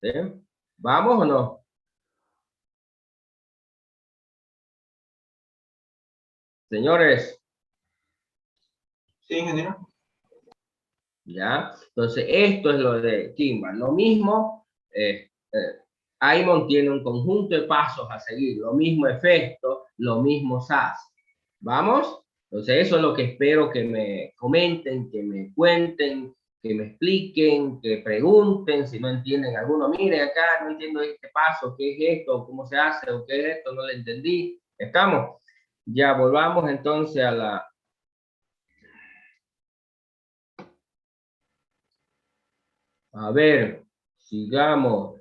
¿Sí? ¿Vamos o no? Señores, Sí, ingeniero. ¿ya? Entonces, esto es lo de Kimball. Lo mismo, Aimon tiene un conjunto de pasos a seguir, lo mismo efecto, lo mismo SAS. ¿Vamos? Entonces, eso es lo que espero que me comenten, que me cuenten, que me expliquen, que pregunten, si no entienden alguno, miren acá, no entiendo este paso, qué es esto, cómo se hace, o qué es esto, no lo entendí. ¿Estamos? Ya volvamos entonces a la... A ver, sigamos.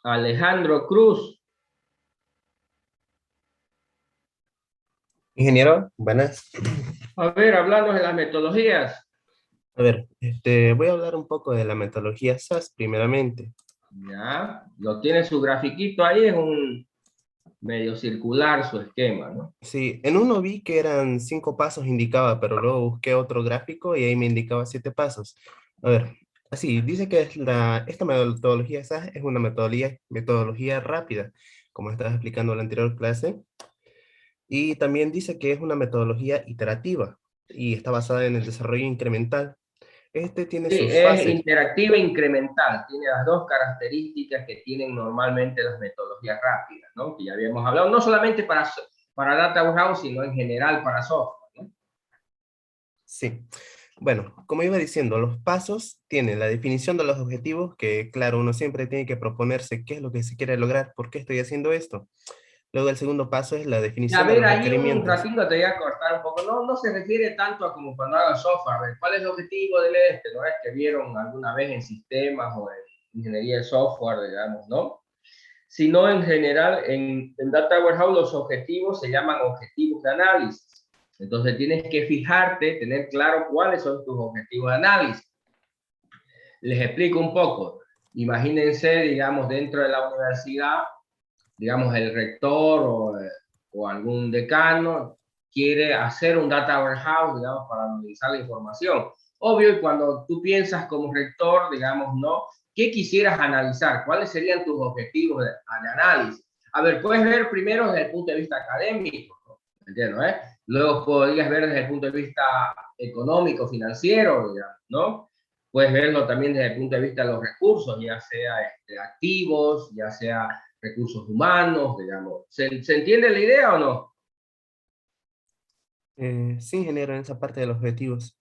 Alejandro Cruz. Ingeniero, buenas. A ver, hablando de las metodologías. A ver, voy a hablar un poco de la metodología SAS primeramente. Ya, lo tiene su grafiquito ahí, es un medio circular su esquema, ¿no? Sí, en uno vi que eran 5 pasos indicaba, pero luego busqué otro gráfico y ahí me indicaba 7 pasos. A ver, así, dice que esta metodología SAS es una metodología rápida, como estabas explicando en la anterior clase, y también dice que es una metodología iterativa y está basada en el desarrollo incremental. Este tiene Sí, sus es fases. interactiva e incremental, tiene las dos características que tienen normalmente las metodologías rápidas, ¿no? Que ya habíamos hablado, no solamente para Data Warehouse, sino en general para software, ¿no? Sí. Bueno, como iba diciendo, los pasos tienen la definición de los objetivos, que claro, uno siempre tiene que proponerse qué es lo que se quiere lograr, por qué estoy haciendo esto. Luego el segundo paso es la Y a definición de ver, los ahí un requerimientos. ratito te voy a cortar un poco. No, no se refiere tanto a como cuando hagan software. A ver, ¿cuál es el objetivo del este? ¿No es que vieron alguna vez en sistemas o en ingeniería de software, digamos, ¿no? Sino en general, en Data Warehouse los objetivos se llaman objetivos de análisis. Entonces tienes que fijarte, tener claro cuáles son tus objetivos de análisis. Les explico un poco. Imagínense, digamos, dentro de la universidad, digamos, el rector o algún decano quiere hacer un data warehouse, digamos, para analizar la información. Obvio, y cuando tú piensas como rector, digamos, ¿no? ¿Qué quisieras analizar? ¿Cuáles serían tus objetivos de análisis? A ver, puedes ver primero desde el punto de vista académico, ¿no? ¿Entiendes? Luego podrías ver desde el punto de vista económico, financiero, digamos, ¿no? Puedes verlo también desde el punto de vista de los recursos, ya sea activos, ya sea recursos humanos, digamos. ¿Se entiende la idea o no? Sí, ingeniero, en esa parte de los objetivos.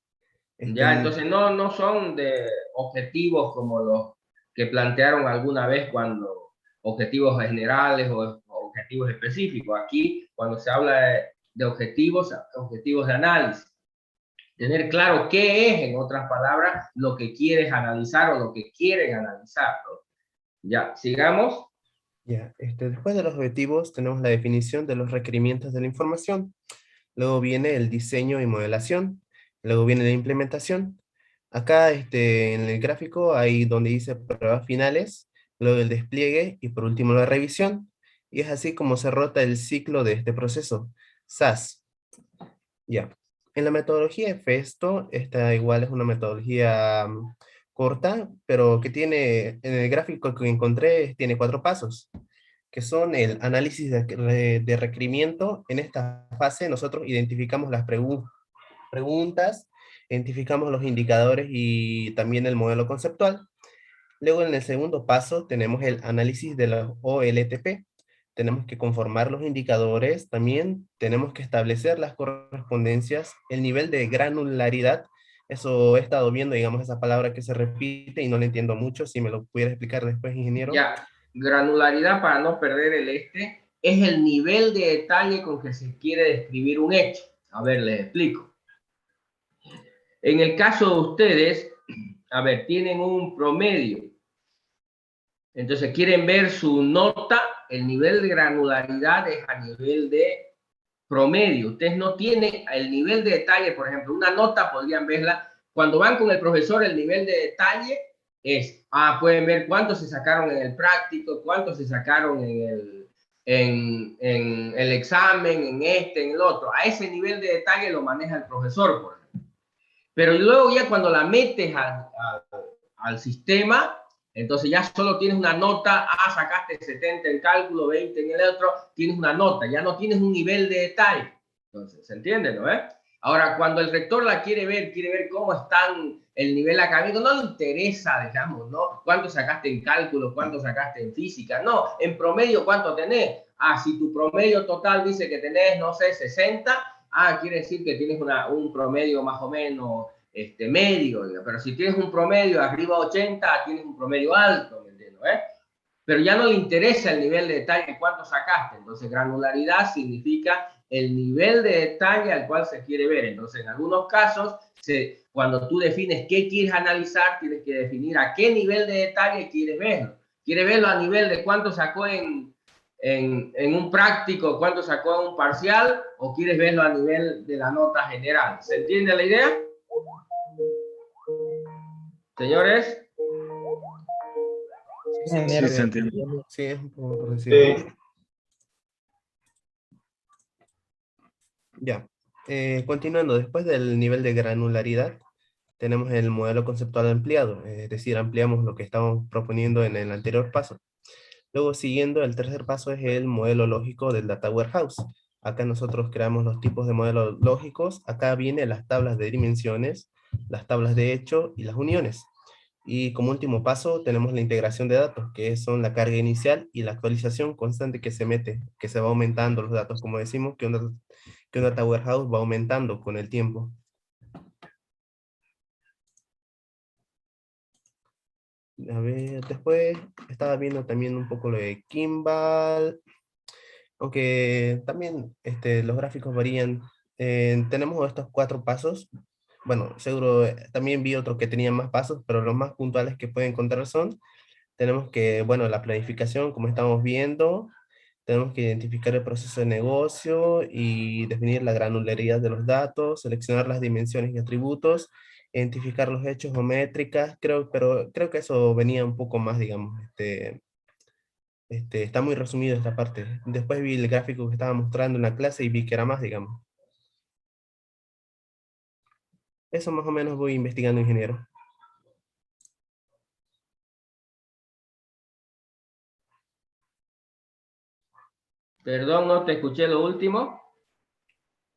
Ya, Este, entonces no son de objetivos como los que plantearon alguna vez cuando objetivos generales o objetivos específicos. Aquí, cuando se habla de objetivos, objetivos de análisis. Tener claro qué es, en otras palabras, lo que quieres analizar o lo que quieren analizar, ¿no? Ya, sigamos. ya, después de los objetivos tenemos la definición de los requerimientos de la información. Luego viene el diseño y modelación. Luego viene la implementación. Acá en el gráfico hay donde dice pruebas finales, luego el despliegue y por último la revisión. Y es así como se rota el ciclo de este proceso. SAS. Ya. En la metodología de Festo, esta igual es una metodología corta, pero que tiene, en el gráfico que encontré, tiene 4 pasos, que son el análisis de requerimiento. En esta fase nosotros identificamos las preguntas, identificamos los indicadores y también el modelo conceptual. Luego en el segundo paso tenemos el análisis de los OLTP. Tenemos que conformar los indicadores, también tenemos que establecer las correspondencias, el nivel de granularidad. Eso he estado viendo, digamos, esa palabra que se repite y no le entiendo mucho. Si me lo pudiera explicar después, ingeniero. Ya, granularidad para no perder el es el nivel de detalle con que se quiere describir un hecho. A ver, les explico. En el caso de ustedes, a ver, tienen un promedio. Entonces quieren ver su nota, el nivel de granularidad es a nivel de promedio. Ustedes no tienen el nivel de detalle, por ejemplo, una nota podrían verla. Cuando van con el profesor, el nivel de detalle es, pueden ver cuántos se sacaron en el práctico, cuántos se sacaron en el examen, en el otro. A ese nivel de detalle lo maneja el profesor, por ejemplo. Pero luego ya cuando la metes al sistema, Entonces ya solo tienes una nota, sacaste 70 en cálculo, 20 en el otro, tienes una nota, ya no tienes un nivel de detalle. Entonces, ¿se entiende, no? Ahora, cuando el rector la quiere ver cómo están el nivel académico, no le interesa, digamos, ¿no? ¿Cuánto sacaste en cálculo? ¿Cuánto sacaste en física? No, en promedio, ¿cuánto tenés? Si tu promedio total dice que tenés, no sé, 60, quiere decir que tienes un promedio más o menos medio, pero si tienes un promedio arriba de 80, tienes un promedio alto, ¿me entiendes? Pero ya no le interesa el nivel de detalle, cuánto sacaste. Entonces, granularidad significa el nivel de detalle al cual se quiere ver. Entonces, en algunos casos, cuando tú defines qué quieres analizar, tienes que definir a qué nivel de detalle quieres verlo. ¿Quieres verlo a nivel de cuánto sacó en un práctico, cuánto sacó en un parcial, o quieres verlo a nivel de la nota general? ¿Se entiende la idea? Señores. Sí, Sí, se entiende. Sí, es un poco por encima. Ya. Continuando, después del nivel de granularidad, tenemos el modelo conceptual ampliado, es decir, ampliamos lo que estábamos proponiendo en el anterior paso. Luego, siguiendo, el tercer paso es el modelo lógico del Data Warehouse. Acá nosotros creamos los tipos de modelos lógicos. Acá vienen las tablas de dimensiones, las tablas de hecho y las uniones. Y como último paso tenemos la integración de datos, que son la carga inicial y la actualización constante que se mete, que se va aumentando los datos. Como decimos, que un Data Warehouse va aumentando con el tiempo. A ver, después estaba viendo también un poco lo de Kimball, aunque también los gráficos varían. Tenemos estos 4 pasos. Bueno, seguro también vi otros que tenían más pasos, pero los más puntuales que pueden encontrar son, tenemos que, bueno, la planificación, como estamos viendo, tenemos que identificar el proceso de negocio y definir la granularidad de los datos, seleccionar las dimensiones y atributos, identificar los hechos o métricas, pero creo que eso venía un poco más, digamos, está muy resumido esta parte. Después vi el gráfico que estaba mostrando en la clase y vi que era más, digamos. Eso más o menos voy investigando, ingeniero. Perdón, no te escuché lo último.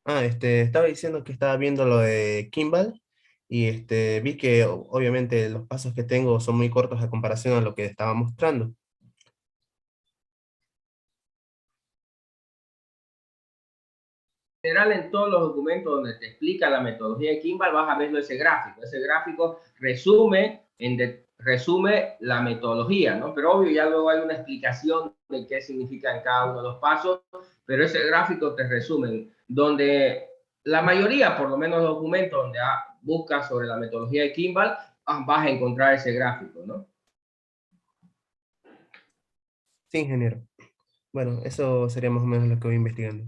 Estaba diciendo que estaba viendo lo de Kimball y vi que obviamente los pasos que tengo son muy cortos a comparación a lo que estaba mostrando. En general, en todos los documentos donde te explica la metodología de Kimball, vas a verlo ese gráfico. Ese gráfico resume la metodología, ¿no? Pero obvio, ya luego hay una explicación de qué significa en cada uno de los pasos, pero ese gráfico te resume, donde la mayoría, por lo menos los documentos donde buscas sobre la metodología de Kimball, vas a encontrar ese gráfico, ¿no? Sí, ingeniero. Bueno, eso sería más o menos lo que voy investigando.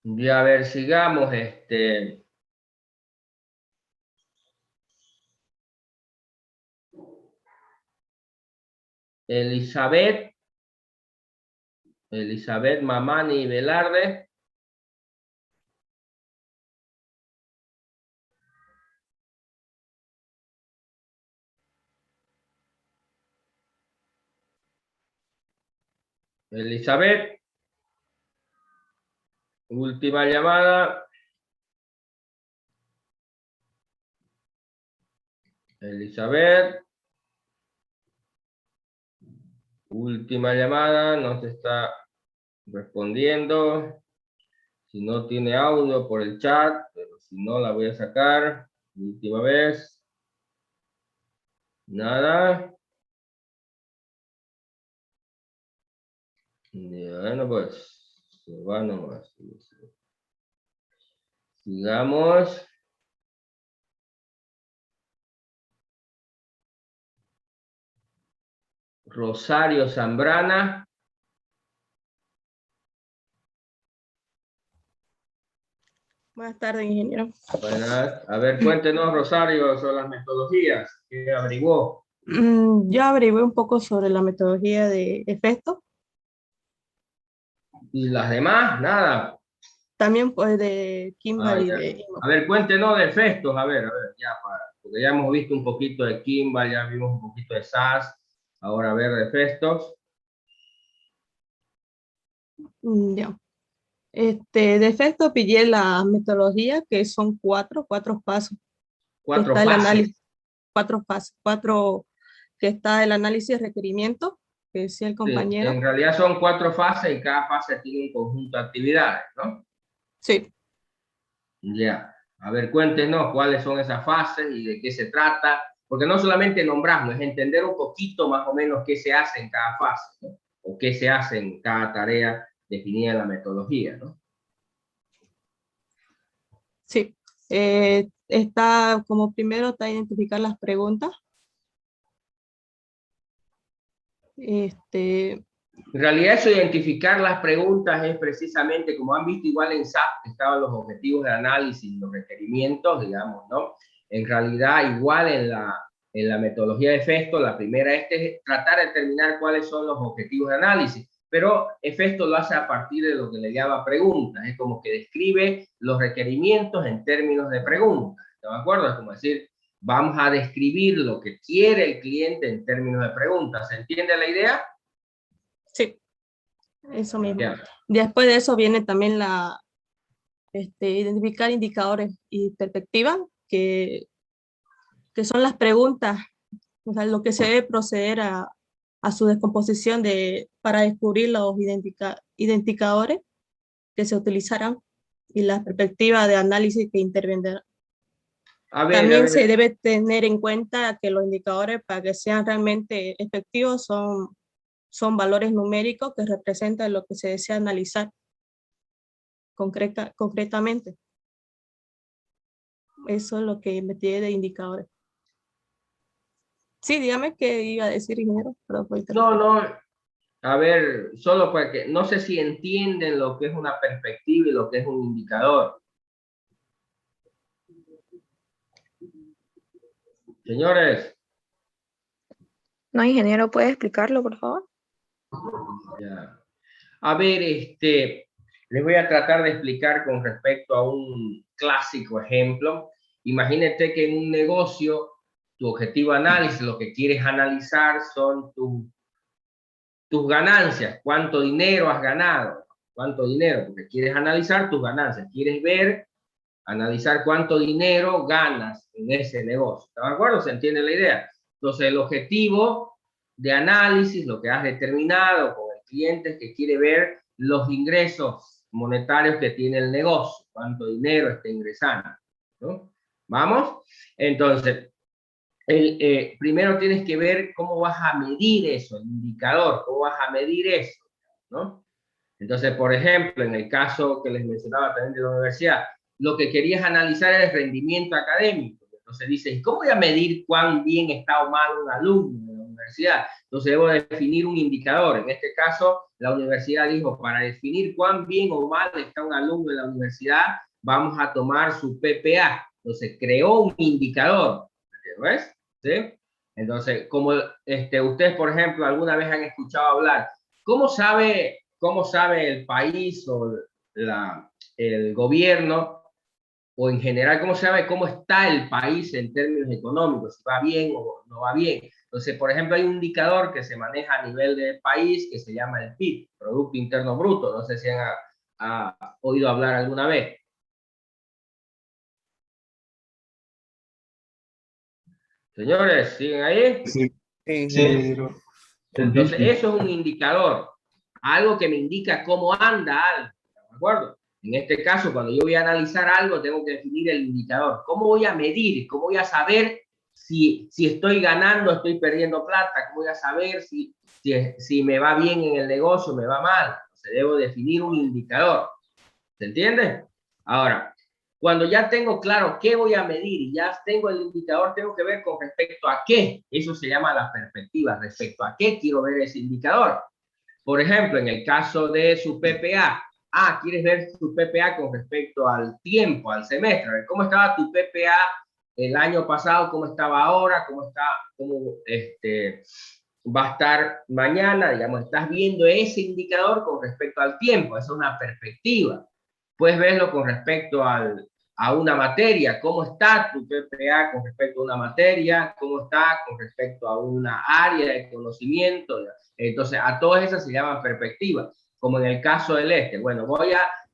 Ya, a ver, sigamos, Elizabeth Mamani Velarde. Elizabeth, última llamada. Elizabeth, última llamada, no se está respondiendo. Si no tiene audio por el chat, pero si no la voy a sacar. Última vez. Nada. Bueno, pues se va nomás. Sigamos. Rosario Zambrana. Buenas tardes, ingeniero. Buenas. A ver, cuéntenos, Rosario, sobre las metodologías que averiguó. Yo averigué un poco sobre la metodología de efectos, Y las demás, nada. también pues de Kimball y Ya. de Imo. A ver, cuéntenos de efectos, a ver, ya para. porque ya hemos visto un poquito de Kimball, ya vimos un poquito de SAS, ahora a ver de Festos. Ya. De efecto pillé la metodología, que son cuatro pasos. Cuatro Está el fases. análisis, cuatro fases, que está el análisis de requerimientos, que decía el Sí, compañero. en realidad son 4 fases y cada fase tiene un conjunto de actividades, ¿no? Sí. Ya. A ver, cuéntenos cuáles son esas fases y de qué se trata, porque no solamente nombrarlo, es entender un poquito más o menos qué se hace en cada fase, ¿no? O qué se hace en cada tarea definida en la metodología, ¿no? Sí. Como primero está identificar las preguntas. En realidad eso de identificar las preguntas es precisamente, como han visto igual en SAP, estaban los objetivos de análisis, los requerimientos, digamos, ¿no? En realidad igual en la metodología de Festo, la primera es tratar de determinar cuáles son los objetivos de análisis, pero Festo lo hace a partir de lo que le llama preguntas, es como que describe los requerimientos en términos de preguntas, ¿están de acuerdo? Es como decir, vamos a describir lo que quiere el cliente en términos de preguntas, ¿se entiende la idea? Sí, eso mismo. Yeah. Después de eso viene también identificar indicadores y perspectivas, que son las preguntas, o sea, lo que se debe proceder a su descomposición para descubrir los identificadores que se utilizarán y la perspectiva de análisis que intervendrá. También se debe tener en cuenta que los indicadores, para que sean realmente efectivos, son valores numéricos que representan lo que se desea analizar concretamente. Eso es lo que investigué de indicadores. Sí, dígame qué iba a decir, ingeniero. No, a ver, solo porque no sé si entienden lo que es una perspectiva y lo que es un indicador. Señores. No, ingeniero, ¿puede explicarlo, por favor? Ya. A ver, les voy a tratar de explicar con respecto a un clásico ejemplo. Imagínate que en un negocio, tu objetivo de análisis, lo que quieres analizar son tus ganancias, cuánto dinero has ganado, cuánto dinero, porque quieres analizar tus ganancias, quieres ver, analizar cuánto dinero ganas en ese negocio. ¿Están de acuerdo? ¿Se entiende la idea? Entonces, el objetivo de análisis, lo que has determinado con el cliente es que quiere ver los ingresos monetarios que tiene el negocio, cuánto dinero está ingresando, ¿no? ¿Vamos? Entonces, primero tienes que ver cómo vas a medir eso, el indicador, cómo vas a medir eso, ¿no? Entonces, por ejemplo, en el caso que les mencionaba también de la universidad, lo que querías analizar era el rendimiento académico. Entonces dices, ¿cómo voy a medir cuán bien está o mal un alumno de la universidad? Entonces debo definir un indicador. En este caso, la universidad dijo, para definir cuán bien o mal está un alumno de la universidad, vamos a tomar su PPA. Entonces creó un indicador. ¿Ves? ¿Sí? Entonces, como ustedes, por ejemplo, alguna vez han escuchado hablar, ¿cómo sabe el país o el gobierno, o en general, cómo sabe cómo está el país en términos económicos, si va bien o no va bien? Entonces, por ejemplo, hay un indicador que se maneja a nivel del país que se llama el PIB, Producto Interno Bruto. No sé si han oído hablar alguna vez. Señores, ¿siguen ahí? Sí. Sí. Entonces, eso es un indicador, algo que me indica cómo anda algo, ¿de acuerdo? En este caso, cuando yo voy a analizar algo, tengo que definir el indicador. ¿Cómo voy a medir? ¿Cómo voy a saber si estoy ganando, estoy perdiendo plata? ¿Cómo voy a saber si me va bien en el negocio, me va mal? Entonces, debo definir un indicador. ¿Se entiende? Ahora, cuando ya tengo claro qué voy a medir y ya tengo el indicador, tengo que ver con respecto a qué. Eso se llama la perspectiva. Respecto a qué quiero ver ese indicador. Por ejemplo, en el caso de su PPA. ¿Quieres ver su PPA con respecto al tiempo, al semestre? ¿Cómo estaba tu PPA el año pasado? ¿Cómo estaba ahora? ¿Cómo va a estar mañana? Digamos, estás viendo ese indicador con respecto al tiempo. Esa es una perspectiva. Puedes verlo con respecto al a una materia. ¿Cómo está tu PPA con respecto a una materia? ¿Cómo está con respecto a una área de conocimiento? Entonces, a todas esas se llaman perspectivas, como en el caso del Bueno,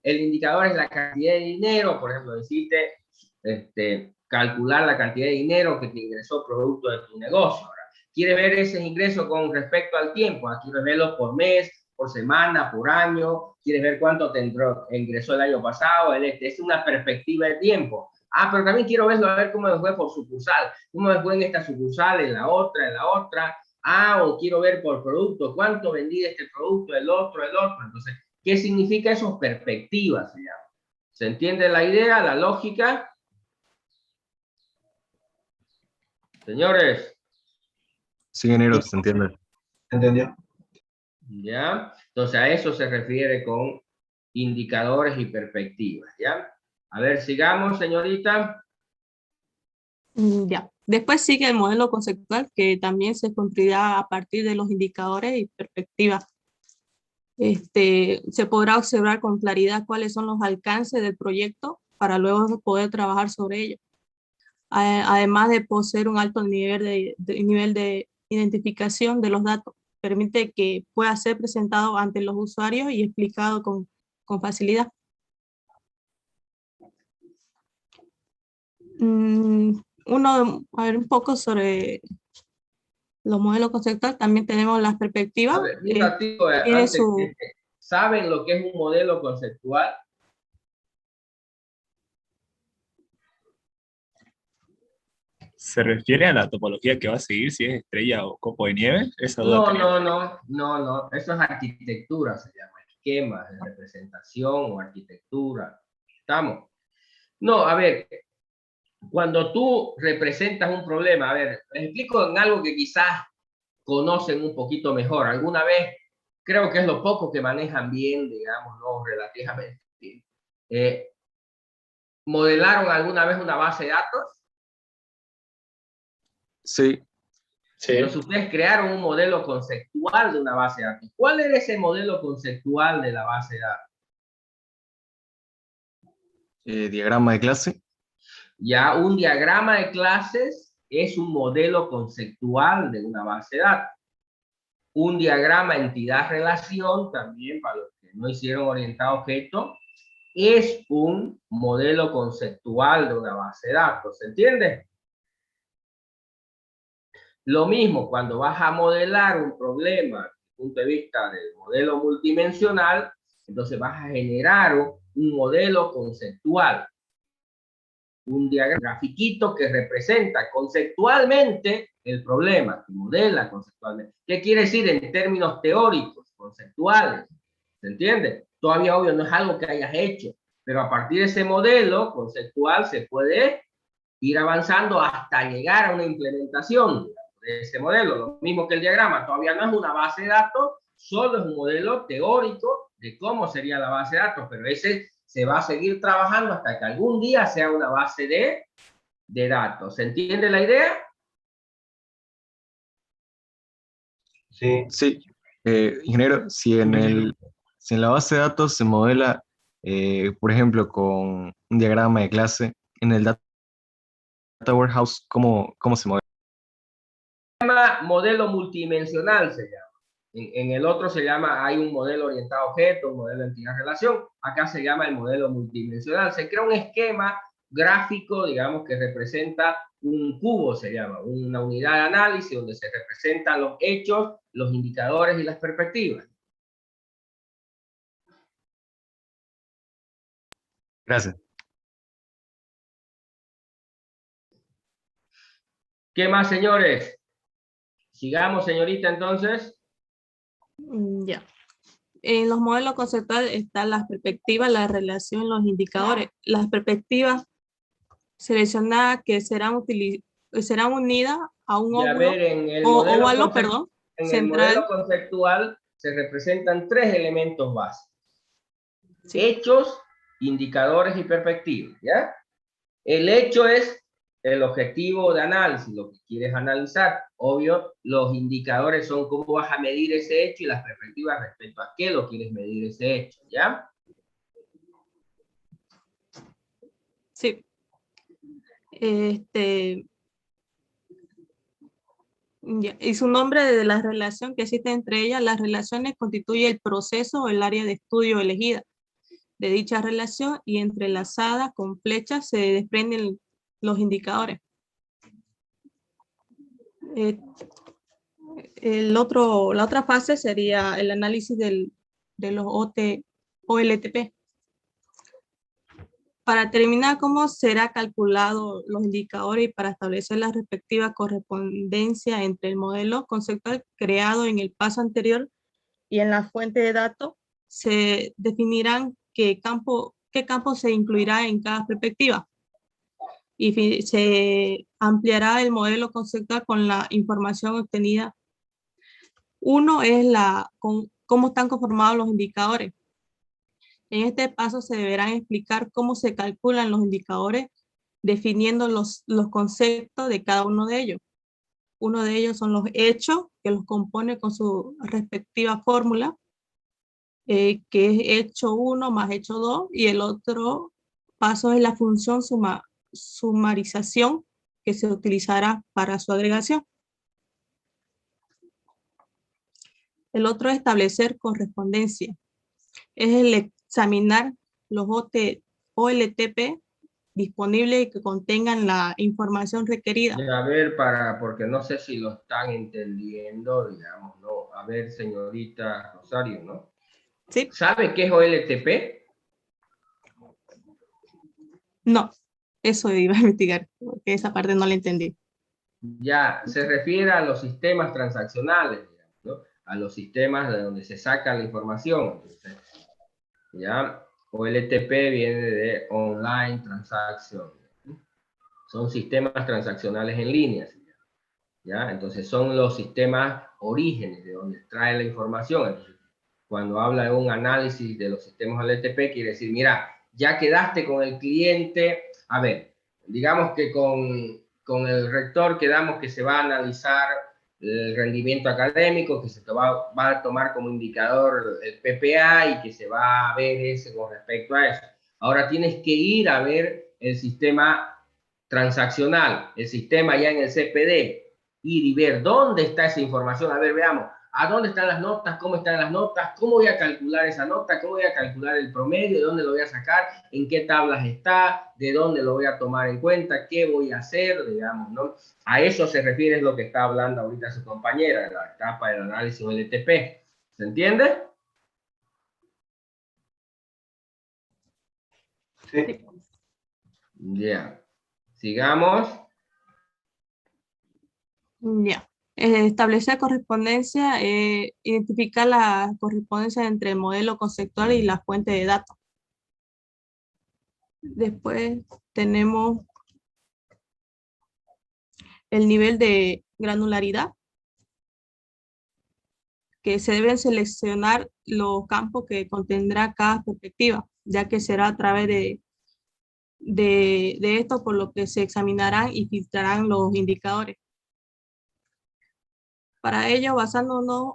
el indicador es la cantidad de dinero, por ejemplo, decirte, calcular la cantidad de dinero que te ingresó producto de tu negocio. Ahora, ¿quiere ver ese ingreso con respecto al tiempo? ¿Quieres verlo por mes, por semana, por año? ¿Quieres ver cuánto te ingresó el año pasado? Es una perspectiva de tiempo. Pero también quiero verlo, a ver cómo me fue por sucursal, cómo me fue en esta sucursal, en la otra. O quiero ver por producto, cuánto vendí de este producto, el otro. Entonces, ¿qué significa eso? Perspectivas, se llama. ¿Se entiende la idea, la lógica? Señores. Sí, ingeniero, se entiende. ¿Entendió? ¿Ya? Entonces a eso se refiere con indicadores y perspectivas, ¿ya? A ver, sigamos, señorita. Ya. Después sigue el modelo conceptual, que también se construirá a partir de los indicadores y perspectivas. Se podrá observar con claridad cuáles son los alcances del proyecto para luego poder trabajar sobre ello. Además de poseer un alto nivel de identificación de los datos, permite que pueda ser presentado ante los usuarios y explicado con facilidad. A ver un poco sobre los modelos conceptuales. También tenemos las perspectivas. A ver, un ratito, ¿saben lo que es un modelo conceptual? ¿Se refiere a la topología que va a seguir, si es estrella o copo de nieve? Esa duda No. Eso es arquitectura, se llama. Esquemas de representación o arquitectura. ¿Estamos? No, a ver, cuando tú representas un problema, a ver, les explico en algo que quizás conocen un poquito mejor. Alguna vez, creo que es lo poco que manejan bien, digamos, no relativamente bien. ¿Modelaron alguna vez una base de datos? Sí. Sí. Entonces ustedes crearon un modelo conceptual de una base de datos. ¿Cuál era ese modelo conceptual de la base de datos? Diagrama de clase. Ya un diagrama de clases es un modelo conceptual de una base de datos. Un diagrama entidad-relación, también para los que no hicieron orientado a objeto, es un modelo conceptual de una base de datos. ¿Se entiende? Lo mismo cuando vas a modelar un problema desde el punto de vista del modelo multidimensional, entonces vas a generar un modelo conceptual. Un diagrama grafiquito que representa conceptualmente el problema, que modela conceptualmente. ¿Qué quiere decir en términos teóricos, conceptuales? ¿Se entiende? Todavía, obvio, no es algo que hayas hecho, pero a partir de ese modelo conceptual se puede ir avanzando hasta llegar a una implementación de ese modelo. Lo mismo que el diagrama, todavía no es una base de datos, solo es un modelo teórico de cómo sería la base de datos, pero ese se va a seguir trabajando hasta que algún día sea una base de datos. ¿Se entiende la idea? Sí. Sí. Ingeniero, si en la base de datos se modela, por ejemplo, con un diagrama de clase, en el Data Warehouse, ¿cómo se modela? Se llama modelo multidimensional, se llama. En el otro se llama, hay un modelo orientado a objetos, un modelo de entidad-relación. Acá se llama el modelo multidimensional. Se crea un esquema gráfico, digamos, que representa un cubo, se llama, una unidad de análisis donde se representan los hechos, los indicadores y las perspectivas. Gracias. ¿Qué más, señores? Sigamos, señorita, entonces. Ya. En los modelos conceptuales están las perspectivas, la relación, los indicadores. Las perspectivas seleccionadas que serán unidas a un óvalo, central. Modelo conceptual se representan tres elementos básicos. Sí. Hechos, indicadores y perspectivas, ¿ya? El hecho es el objetivo de análisis, lo que quieres analizar. Obvio, los indicadores son cómo vas a medir ese hecho y las perspectivas respecto a qué lo quieres medir ese hecho, ¿ya? Sí. Y su nombre de la relación que existe entre ellas, las relaciones constituye el proceso o el área de estudio elegida de dicha relación y entrelazada con flechas se desprenden los indicadores. La otra fase sería el análisis de los OLTP. Para determinar cómo será calculado los indicadores y para establecer la respectiva correspondencia entre el modelo conceptual creado en el paso anterior y en la fuente de datos, se definirán qué campo se incluirá en cada perspectiva. Y se ampliará el modelo conceptual con la información obtenida. Uno es cómo están conformados los indicadores. En este paso se deberán explicar cómo se calculan los indicadores, definiendo los conceptos de cada uno de ellos. Uno de ellos son los hechos, que los compone con su respectiva fórmula, que es hecho 1 más hecho 2, y el otro paso es la función sumarización, que se utilizará para su agregación. El otro es establecer correspondencia. Es el examinar los OLTP disponibles y que contengan la información requerida. A ver, porque no sé si lo están entendiendo, digamos, ¿no? A ver, señorita Rosario, ¿no? ¿Sí? ¿Sabe qué es OLTP? No, eso iba a investigar, porque esa parte no la entendí. Ya, se refiere a los sistemas transaccionales, digamos, ¿no? A los sistemas de donde se saca la información. Entonces, ya, OLTP viene de Online Transaction. Son sistemas transaccionales en línea. ¿Ya? Entonces son los sistemas orígenes de donde trae la información. Entonces, cuando habla de un análisis de los sistemas OLTP, quiere decir, mira, ya quedaste con el cliente, a ver, digamos que con el rector quedamos que se va a analizar el rendimiento académico, que se va a tomar como indicador el PPA y que se va a ver ese con respecto a eso. Ahora tienes que ir a ver el sistema transaccional, el sistema ya en el CPD, ir y ver dónde está esa información. A ver, veamos, a dónde están las notas, cómo están las notas, cómo voy a calcular esa nota, cómo voy a calcular el promedio, de dónde lo voy a sacar, en qué tablas está, de dónde lo voy a tomar en cuenta, qué voy a hacer, digamos, ¿no? A eso se refiere lo que está hablando ahorita su compañera, la etapa del análisis LTP. ¿Se entiende? Sí. Ya. Sigamos. Ya. Establecer correspondencia, identificar la correspondencia entre el modelo conceptual y la fuente de datos. Después tenemos el nivel de granularidad, que se deben seleccionar los campos que contendrá cada perspectiva, ya que será a través de esto por lo que se examinarán y filtrarán los indicadores. Para ello, basándonos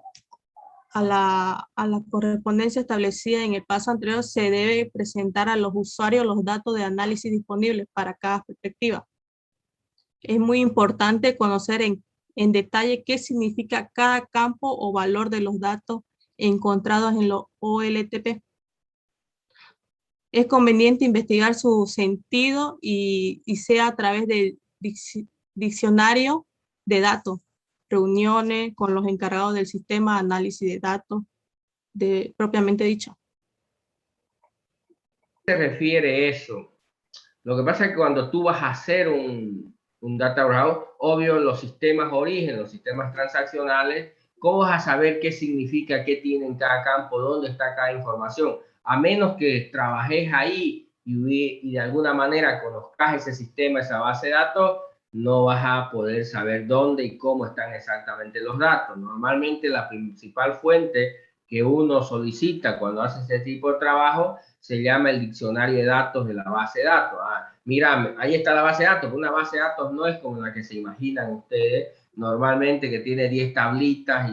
a la correspondencia establecida en el paso anterior, se debe presentar a los usuarios los datos de análisis disponibles para cada perspectiva. Es muy importante conocer en detalle qué significa cada campo o valor de los datos encontrados en los OLTP. Es conveniente investigar su sentido y sea a través de diccionario de datos, reuniones con los encargados del sistema de análisis de datos propiamente dicho. ¿Qué se refiere eso? Lo que pasa es que cuando tú vas a hacer un data warehouse, obvio los sistemas origen, los sistemas transaccionales, ¿cómo vas a saber qué significa, qué tiene en cada campo, dónde está cada información? A menos que trabajes ahí y de alguna manera conozcas ese sistema, esa base de datos, no vas a poder saber dónde y cómo están exactamente los datos. Normalmente la principal fuente que uno solicita cuando hace ese tipo de trabajo se llama el diccionario de datos de la base de datos. Mira, ahí está la base de datos. Una base de datos no es como la que se imaginan ustedes, normalmente que tiene 10 tablitas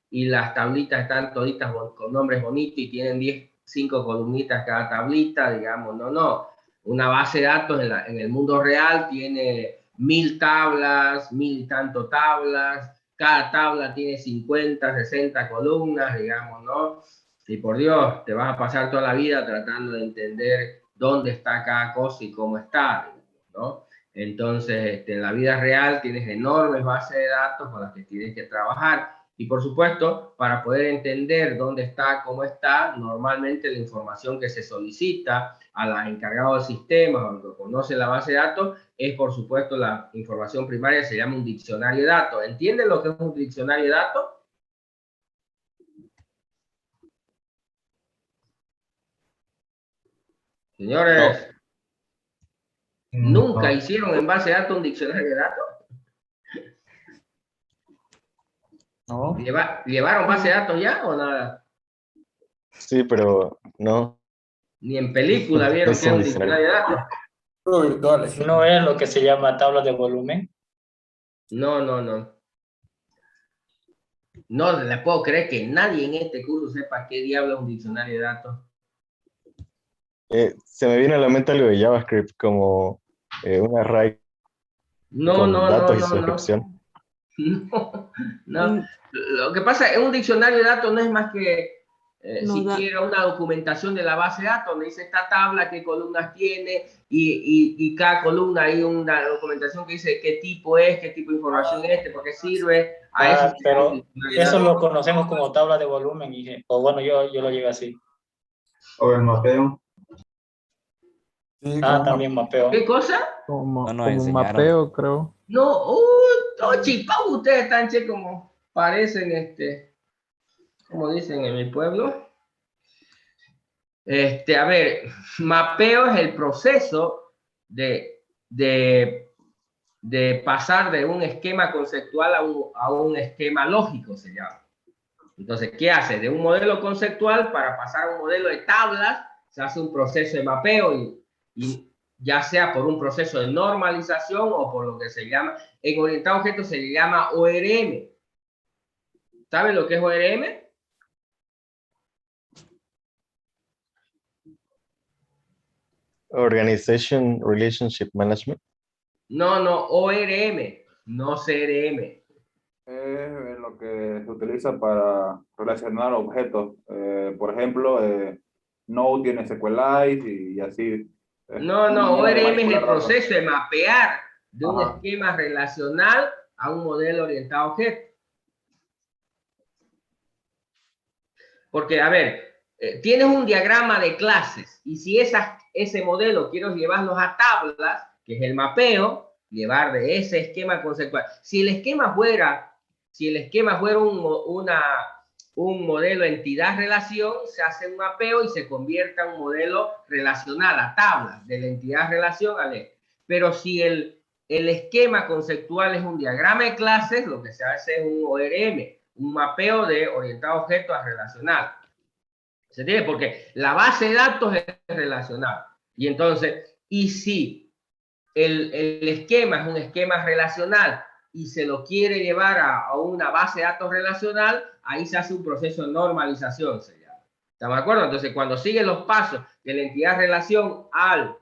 y las tablitas están toditas con nombres bonitos y tienen 5 columnitas cada tablita, digamos, no. Una base de datos en el mundo real tiene 1000 tablas, 1000 y tanto tablas, cada tabla tiene 50, 60 columnas, digamos, ¿no? Y por Dios, te vas a pasar toda la vida tratando de entender dónde está cada cosa y cómo está, ¿no? Entonces, en la vida real tienes enormes bases de datos con las que tienes que trabajar. Y por supuesto, para poder entender dónde está, cómo está, normalmente la información que se solicita a los encargados del sistema o que conoce la base de datos es, por supuesto, la información primaria, se llama un diccionario de datos. ¿Entienden lo que es un diccionario de datos? Señores, ¿nunca No. hicieron en base de datos un diccionario de datos? No. ¿Llevaron base de datos ya o nada? Sí, pero no, Ni en película no vieron es que es un un diccionario. diccionario de datos. Virtuales. No es lo que se llama tabla de volumen. No, no, no. No le puedo creer que nadie en este curso sepa qué diablo es un diccionario de datos. Se me viene a la mente algo de JavaScript como un array No, con no, no, datos y no, su no. descripción. No, no. Mm, Lo que pasa es que un diccionario de datos no es más que no da- siquiera una documentación de la base de datos, donde dice esta tabla, qué columnas tiene, y cada columna hay una documentación que dice qué tipo es, qué tipo de información es, por qué sirve. A eso se llama un Pero diccionario de eso datos. lo conocemos como tabla de volumen. O bueno, yo lo llevo así. O el mapeo. Sí, También mapeo. ¿Qué cosa? como nos enseñaron. mapeo, creo. No, no, chipau, ustedes están che como parecen, como dicen en mi pueblo. A ver, mapeo es el proceso de, de, de pasar de un esquema conceptual a un esquema lógico, se llama. Entonces, ¿qué hace? De un modelo conceptual para pasar a un modelo de tablas, se hace un proceso de mapeo y ya sea por un proceso de normalización o por lo que se llama, en orientado a objetos se le llama ORM. ¿Saben lo que es ORM? Organization Relationship Management. No, no, ORM, no CRM. Es lo que se utiliza para relacionar objetos. Por ejemplo, Node tiene SQLite y así. Es No, una no, manera de ORM es el manipular datos. proceso de mapear de un Ajá. esquema relacional a un modelo orientado a objetos. Porque, a ver, tienes un diagrama de clases y si ese modelo quiero llevarlos a tablas, que es el mapeo, llevar de ese esquema conceptual. Si el esquema fuera un modelo entidad-relación, se hace un mapeo y se convierte en un modelo relacional a tablas, de la entidad-relación al eje. Pero si el esquema conceptual es un diagrama de clases, lo que se hace es un ORM, un mapeo de orientado a objetos a relacional. ¿Se entiende? Porque la base de datos es relacional. Y entonces, y si el esquema es un esquema relacional y se lo quiere llevar a una base de datos relacional, ahí se hace un proceso de normalización, se llama. ¿Estamos de acuerdo? Entonces, cuando sigue los pasos de la entidad relación al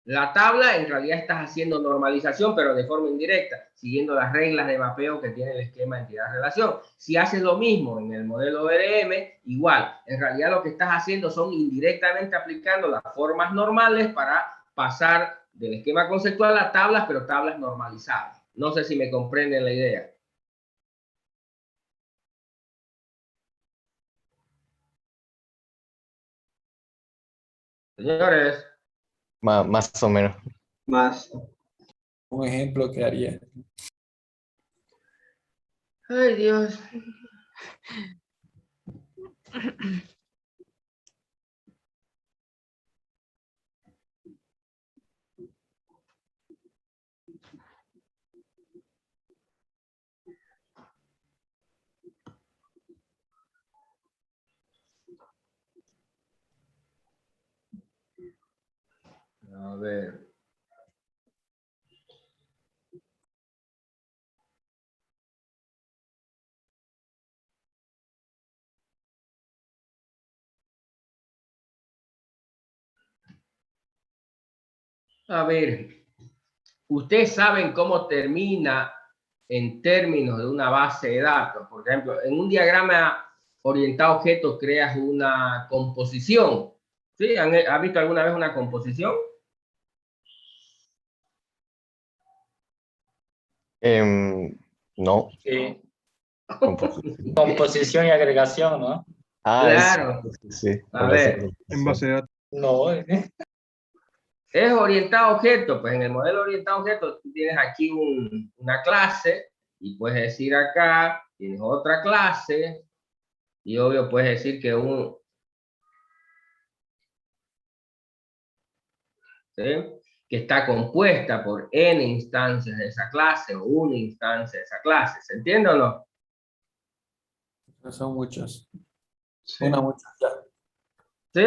la tabla, en realidad estás haciendo normalización, pero de forma indirecta, siguiendo las reglas de mapeo que tiene el esquema entidad-relación. Si haces lo mismo en el modelo ORM, igual. En realidad lo que estás haciendo son indirectamente aplicando las formas normales para pasar del esquema conceptual a tablas, pero tablas normalizadas. No sé si me comprenden la idea. Señores. Más o menos. Más. Un ejemplo que haría. Ay, Dios. A ver. A ver, ustedes saben cómo termina en términos de una base de datos. Por ejemplo, en un diagrama orientado a objetos creas una composición. ¿Sí? ¿Han visto alguna vez una composición? No, Sí. composición. Composición y agregación, ¿no? Ah, Claro. sí, A relación ver, con En base de datos. No, es orientado a objetos. Pues en el modelo orientado a objetos tú tienes aquí una clase y puedes decir acá, tienes otra clase y obvio puedes decir que ¿sí? Que está compuesta por n instancias de esa clase o una instancia de esa clase. ¿Se entiende o no? Son muchos. Sí. Una mucha ya. ¿Sí?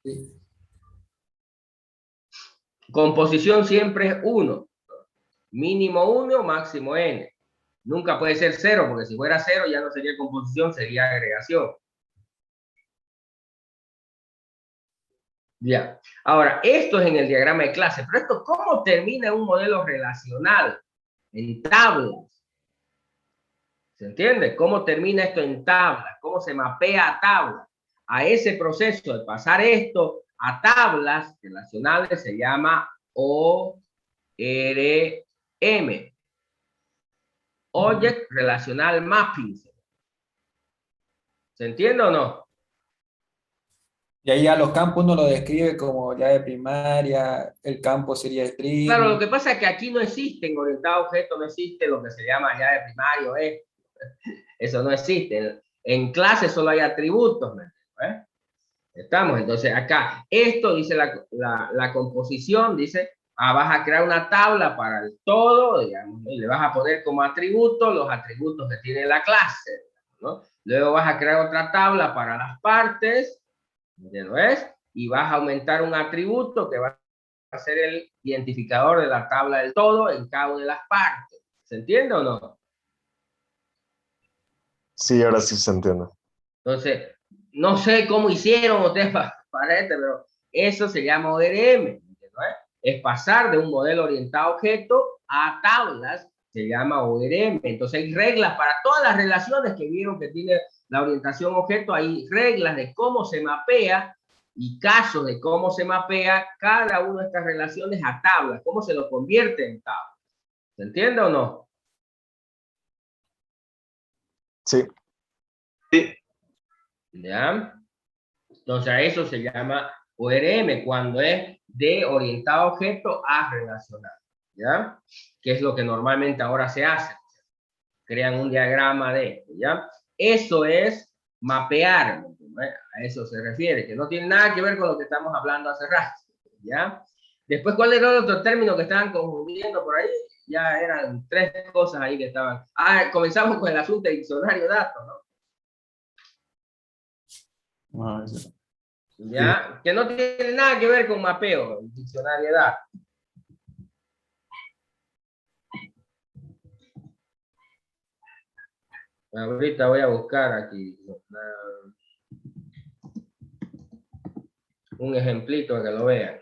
Sí. Composición siempre es 1. Mínimo 1, máximo n. Nunca puede ser 0, porque si fuera 0 ya no sería composición, sería agregación. Ya. Ahora, esto es en el diagrama de clase, pero esto, ¿cómo termina un modelo relacional? En tablas. ¿Se entiende? ¿Cómo termina esto en tablas? ¿Cómo se mapea a tablas? A ese proceso de pasar esto a tablas relacionales se llama ORM. Object Relational Mapping. ¿Se entiende o no? Y ahí a los campos uno lo describe como ya de primaria, el campo sería Claro, lo string. que pasa es que aquí no existen orientado a objetos, no existe lo que se llama ya de primario, eso no existe. En clase solo hay atributos, ¿eh? Estamos, entonces acá, esto dice la composición, dice, vas a crear una tabla para el todo, digamos, ¿no? Y le vas a poner como atributo los atributos que tiene la clase, ¿no? Luego vas a crear otra tabla para las partes, ¿no es? Y vas a aumentar un atributo que va a ser el identificador de la tabla del todo en cada una de las partes. ¿Se entiende o no? Sí, ahora sí se entiende. Entonces, no sé cómo hicieron ustedes para esto, pero eso se llama ORM, ¿no? Es pasar de un modelo orientado a objeto a tablas, se llama ORM. Entonces hay reglas para todas las relaciones que vieron que tiene la orientación objeto, hay reglas de cómo se mapea y casos de cómo se mapea cada una de estas relaciones a tablas, cómo se lo convierte en tablas. ¿Se entiende o no? Sí. ¿Ya? Entonces a eso se llama ORM cuando es de orientado a objeto a relacional, ¿ya? Que es lo que normalmente ahora se hace. Crean un diagrama de esto, ¿ya? Eso es mapear, ¿no? A eso se refiere, que no tiene nada que ver con lo que estamos hablando hace rato, ¿ya? Después, ¿cuál era el otro término que estaban confundiendo por ahí? Ya eran 3 cosas ahí que estaban. Comenzamos con el asunto de diccionario datos, ¿no? No, eso. ¿Ya? Que no tiene nada que ver con mapeo, diccionario de datos. Ahorita voy a buscar aquí un ejemplito que lo vean.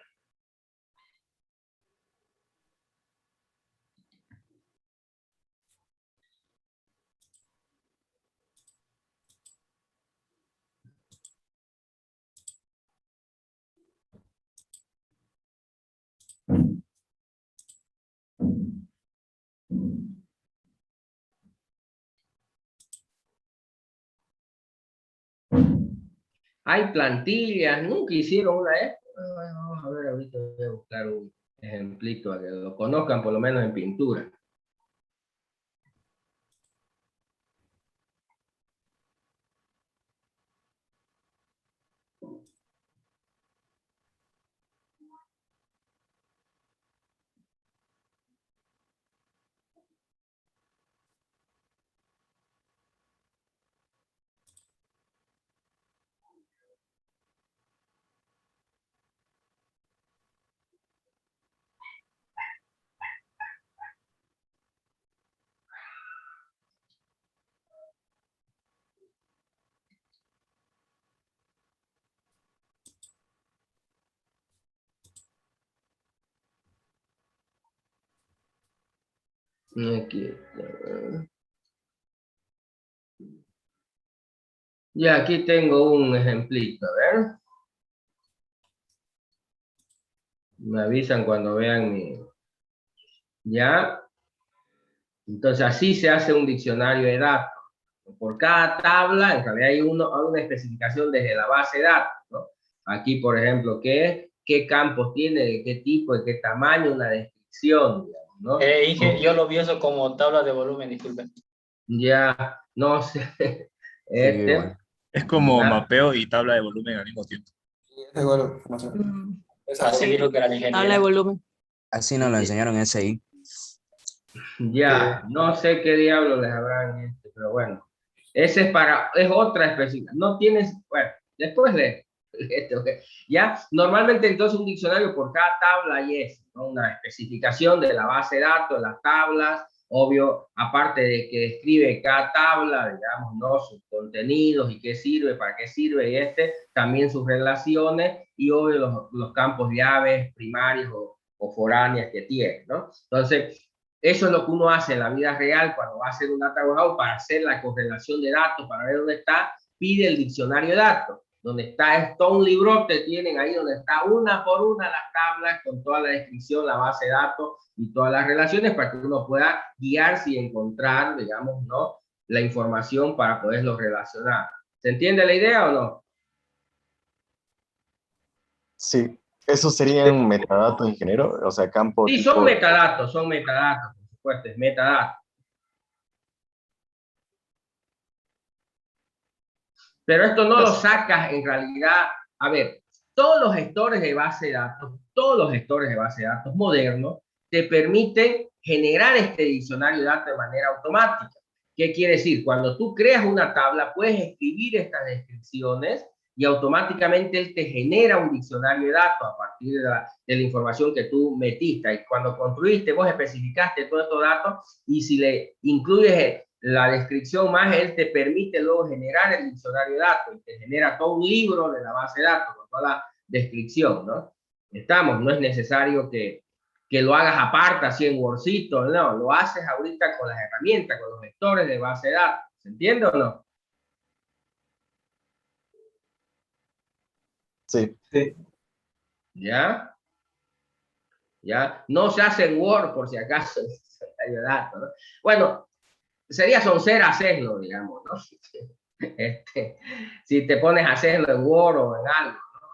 Hay plantillas, nunca hicieron una de estas. Vamos a ver, ahorita voy a buscar un ejemplito a que lo conozcan por lo menos en pintura. Aquí. Ya, aquí tengo un ejemplito, a ver. Me avisan cuando vean mi... Ya. Entonces, así se hace un diccionario de datos. Por cada tabla, en realidad hay una especificación desde la base de datos, ¿no? Aquí, por ejemplo, qué campos tiene, de qué tipo, de qué tamaño, una descripción, digamos, ¿no? Inge, yo lo vi eso como tabla de volumen, disculpe. Ya, no sé. igual. Es como Ya. mapeo y tabla de volumen al mismo tiempo. Esa igual la información. Así dijo que era la Tabla de ingeniera. volumen. Así nos lo enseñaron en SI. Ya, no sé qué diablos les habrán pero bueno. Ese es otra específica. No tienes, bueno, después de ok. Ya, normalmente entonces un diccionario por cada tabla hay eso, ¿no? Una especificación de la base de datos, las tablas, obvio, aparte de que describe cada tabla, digamos, ¿no? Sus contenidos y qué sirve, para qué sirve, y también sus relaciones, y obvio los campos llaves primarios o foráneas que tiene, ¿no? Entonces, eso es lo que uno hace en la vida real cuando va a hacer un data warehouse para hacer la correlación de datos, para ver dónde está, pide el diccionario de datos, donde está todo un librote, tienen ahí donde está una por una las tablas con toda la descripción, la base de datos y todas las relaciones para que uno pueda guiarse y encontrar, digamos, ¿no? La información para poderlo relacionar. ¿Se entiende la idea o no? Sí, esos serían metadatos, ingeniero, o sea, campo Sí, tipo... son metadatos, por supuesto, es metadatos. Pero esto no lo sacas en realidad. A ver, todos los gestores de base de datos modernos te permiten generar este diccionario de datos de manera automática. ¿Qué quiere decir? Cuando tú creas una tabla, puedes escribir estas descripciones y automáticamente él te genera un diccionario de datos a partir de la información que tú metiste. Y cuando construiste, vos especificaste todos estos datos y si le incluyes la descripción más, él te permite luego generar el diccionario de datos y te genera todo un libro de la base de datos con toda la descripción, ¿no? No es necesario que lo hagas aparte, así en Wordcito, no, lo haces ahorita con las herramientas, con los vectores de base de datos, ¿se entiende o no? Sí. Sí. ¿Ya? ¿Ya? No se hace en Word, por si acaso, de datos, ¿no? Bueno, sería soncera hacerlo, digamos, ¿no? Si te pones a hacerlo en Word o en algo, ¿no?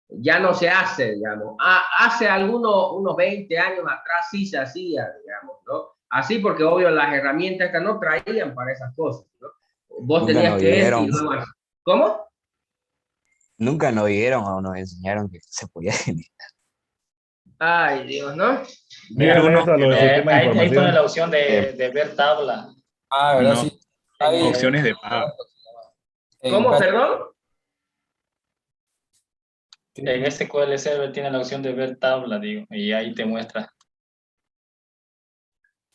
Ya no se hace, digamos. Hace unos 20 años atrás sí se hacía, digamos, ¿no? Así porque obvio las herramientas que no traían para esas cosas, ¿no? Vos Nunca tenías nos que dijeron. ¿Cómo? Nunca nos dijeron o nos enseñaron que se podía generar. Ay, Dios, ¿no? Dígale eso a lo del sistema de Ahí pone información. la opción de ver tabla. Ah, ¿verdad? No, Sí. Ahí, opciones de pago. ¿Cómo, PHP. perdón? En SQL Server tiene la opción de ver tabla, digo, y ahí te muestra.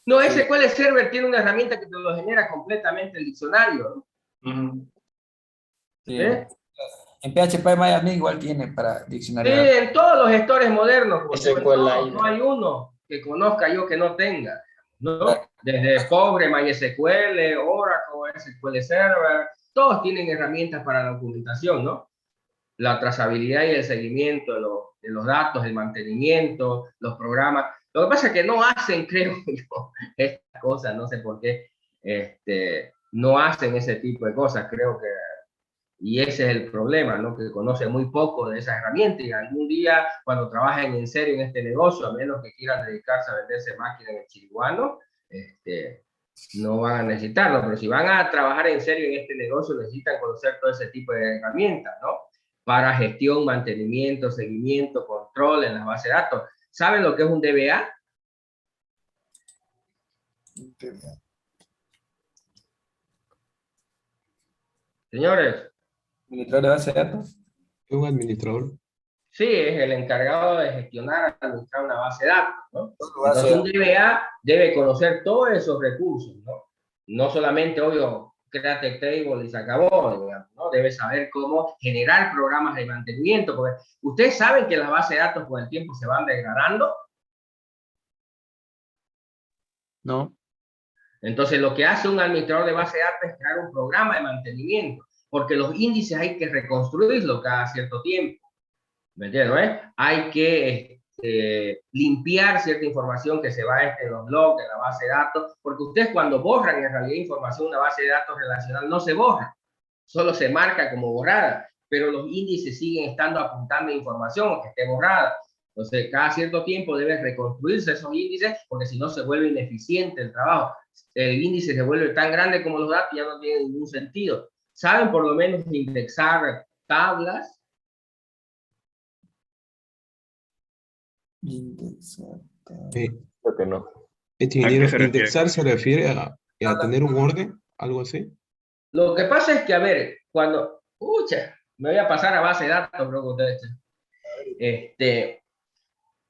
No, SQL Server tiene una herramienta que te lo genera completamente el diccionario, ¿no? Sí. ¿Eh? En PHP MyAdmin igual tiene para Sí, diccionario. en todos los gestores modernos, por SQL todos, no hay uno que conozca yo que no tenga, ¿no? Desde Pobre, MySQL, Oracle, SQL Server, todos tienen herramientas para la documentación, ¿no? La trazabilidad y el seguimiento de los datos, el mantenimiento, los programas. Lo que pasa es que no hacen, creo yo, estas cosas, no sé por qué, no hacen ese tipo de cosas, creo que, y ese es el problema, ¿no? Que conocen muy poco de esas herramientas y algún día, cuando trabajen en serio en este negocio, a menos que quieran dedicarse a venderse máquinas en el chiriguano, no van a necesitarlo, pero si van a trabajar en serio en este negocio, necesitan conocer todo ese tipo de herramientas, ¿no? Para gestión, mantenimiento, seguimiento, control en las bases de datos. ¿Saben lo que es un DBA? Señores. ¿Administrador de base de datos? Un administrador. Sí, es el encargado de gestionar, administrar una base de datos, ¿no? Base de Entonces un DBA debe conocer todos esos recursos, ¿no? No solamente, obvio, créate table y se acabó, digamos, ¿no? Debe saber cómo generar programas de mantenimiento, porque ustedes saben que las bases de datos con el tiempo se van degradando. No. Entonces, lo que hace un administrador de base de datos es crear un programa de mantenimiento, porque los índices hay que reconstruirlos cada cierto tiempo. ¿Me entiendes? Hay que limpiar cierta información que se va en los logs, en la base de datos, porque ustedes cuando borran en realidad información de una base de datos relacional no se borra, solo se marca como borrada, pero los índices siguen estando apuntando información que esté borrada. Entonces, cada cierto tiempo deben reconstruirse esos índices, porque si no se vuelve ineficiente el trabajo. El índice se vuelve tan grande como los datos, ya no tiene ningún sentido. ¿Saben por lo menos indexar tablas? Indexar. Creo que no. Ingeniero, ¿A qué se refiere? indexar se refiere a tener un orden, algo así. Lo que pasa es que, a ver, cuando... me voy a pasar a base de datos, creo que ustedes...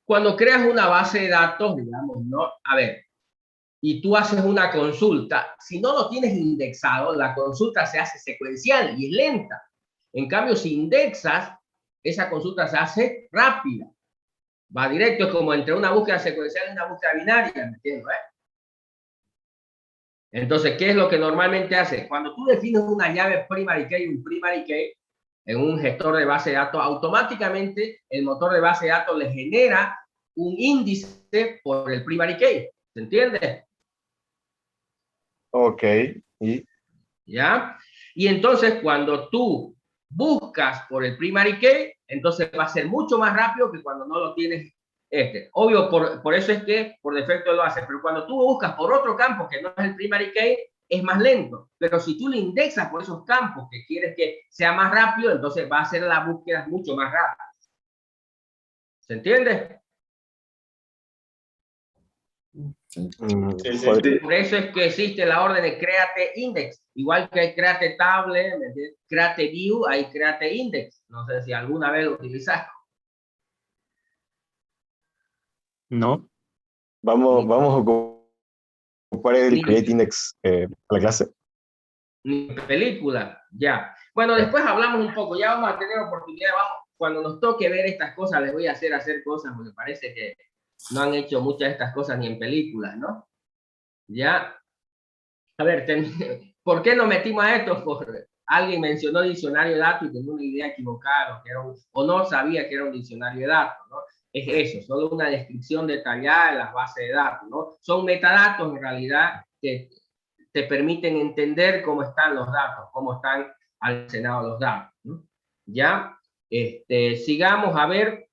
cuando creas una base de datos, digamos, ¿no? A ver, y tú haces una consulta, si no lo tienes indexado, la consulta se hace secuencial y es lenta. En cambio, si indexas, esa consulta se hace rápida. Va directo, es como entre una búsqueda secuencial y una búsqueda binaria, ¿me entiendes? Entonces, ¿qué es lo que normalmente hace? Cuando tú defines una llave primary key, un primary key, en un gestor de base de datos, automáticamente el motor de base de datos le genera un índice por el primary key. ¿Se entiende? Ok. ¿Y? ¿Ya? Y entonces, cuando tú buscas por el primary key, entonces va a ser mucho más rápido que cuando no lo tienes. Obvio, por eso es que por defecto lo hace, pero cuando tú buscas por otro campo que no es el primary key, es más lento. Pero si tú le indexas por esos campos que quieres que sea más rápido, entonces va a hacer la búsqueda mucho más rápida. ¿Se entiende? Por eso es que existe la orden de create index, igual que hay create table, create view, hay create index. No sé si alguna vez lo utilizaste. No. Vamos a ocupar el create index a la clase. Ni película, ya. Bueno, después hablamos un poco, ya vamos a tener oportunidad, cuando nos toque ver estas cosas, les voy a hacer cosas, porque parece que no han hecho muchas de estas cosas ni en películas, ¿no? Ya. A ver, ¿por qué nos metimos a esto? Porque alguien mencionó diccionario de datos y tenía una idea equivocada, o no sabía que era un diccionario de datos, ¿no? Es eso, solo una descripción detallada de las bases de datos, ¿no? Son metadatos en realidad que te permiten entender cómo están los datos, cómo están almacenados los datos, ¿no? Ya, sigamos a ver,